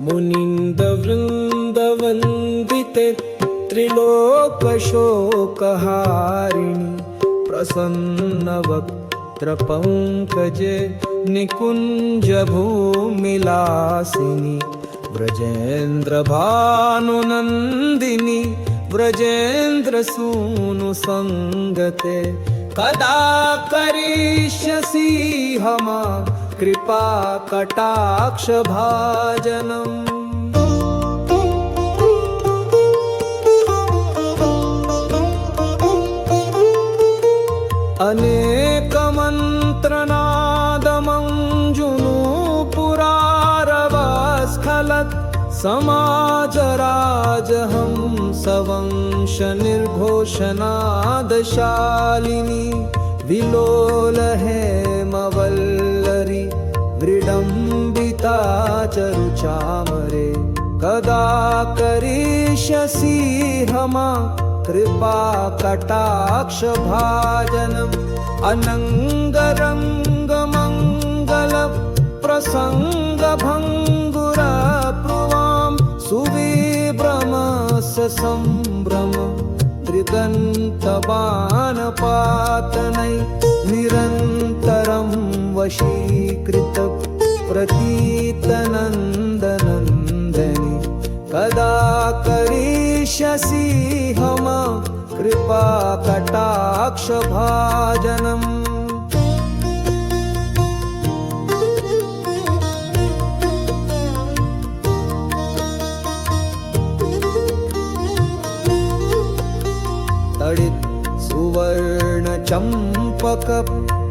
मुनीन्द्रवृन्दवन्दिते त्रिलोकशोकहारिणि प्रसन्नवक्त्रपङ्कजे निकुञ्जभूमिलासिनि व्रजेन्द्रभानुनन्दिनि व्रजेन्द्रसूनुसङ्गते कदा करिष्यसि हमा कृपा कटाक्षभाजनम्। अनेकमन्त्रनादमञ्जुनूपुरारवस्खलत् समाजराजहंसवंशनिर्घोषनादशालिनी विलोलहेमवल्लरी व्रीडम्बिता चरुचामरे कदा करिष्यसि हमा कृपा कटाक्षभाजनम्। अनङ्गरङ्गमङ्गलप्रसङ्गभङ्गुरप्रुवां सुविभ्रमस्य सम्भ्रम त्रिदन्तबाणपातनै निरन्तरं वशीकृत प्रतीतनन्दनन्दनि कदा करिष्यसि हमा कृपा कटाक्षभाजनम्। तडित् सुवर्णचम्पक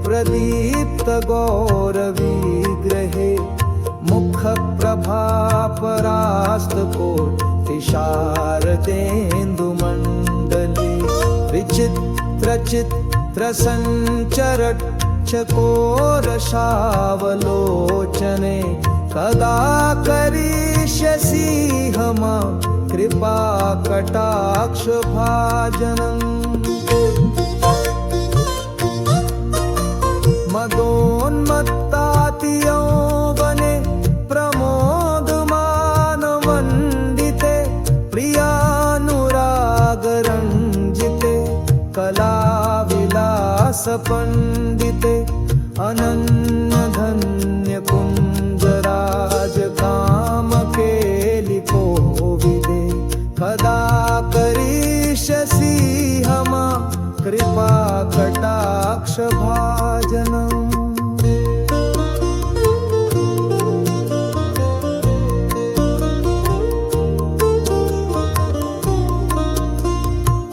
प्रदीप्त गौरविग्रहे मुखप्रभापरास्तकोटिशारदेन्दुमण्डले विचित्रचित्रसञ्चरच्छकोरशावलोचने कदा करिष्यसि हमा कृपा कटाक्षभाजनम्। मदोन्मत्तातियौवने प्रमोदमानवन्दिते प्रियानुरागरञ्जिते कलाविलासपण्डिते अनन्यधन्यकुञ्जराजकामकेलिकोविदे कदा करिष्यसि हमा कृपा कटाक्षभाजनम्।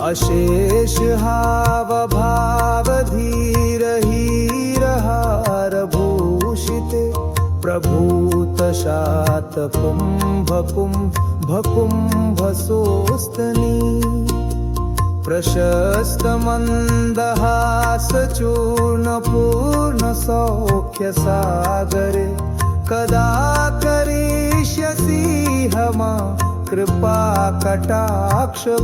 अशेष हावभावधीरहीरहारभूषिते प्रभूतशातकुम्भकुम्भकुम्भसोस्तनी प्रशस्तमन्दहासचूर्णपूर्णसौख्यसागरे कदा करिष्यसि हमा कृपा कटाक्षभाजनम्।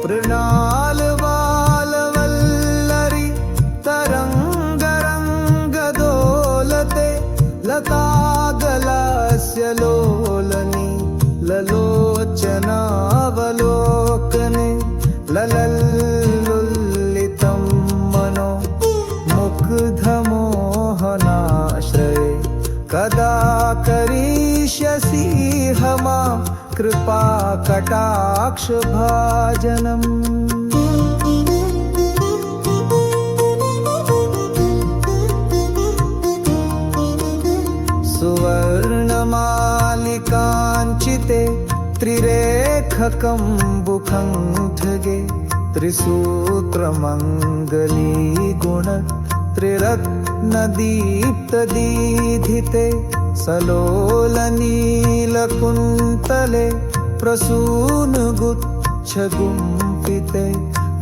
मृणालवालवल्लरी तरङ्गरङ्गदोलते लतागलस्य लोलनी ललोचनावलोकने ललल्लुल्लितं मनो मुग्धमोहनाश्रये कदा करिष्यसि हमा कृपा कटाक्षभाजनम्। सुवर्णमालिकाञ्चिते त्रिरेखकम्बुखङ्ठगे त्रिसूत्रमङ्गलीगुण त्रिरत्नदीप्तदीधिते सलोलनीलकुन्तले प्रसूनगुच्छगुम्फिते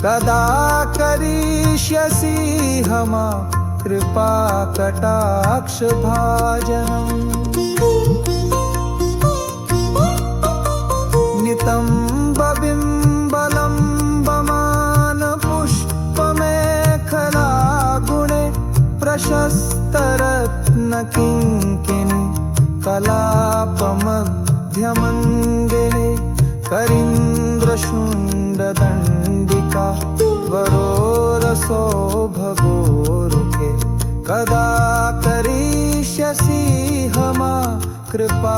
कदा करिष्यसि हमा कृपा कटाक्षभाजनम्। नितम्बबिम्बलम्बमानपुष्पमेखलागुणे प्रशस्त हस्तरत्नकिङ्किणी कलापमध्यमङ्गे करीन्द्रशुण्डदण्डिका वरोरसो भगोरुहे कदा करिष्यसि हमा कृपा।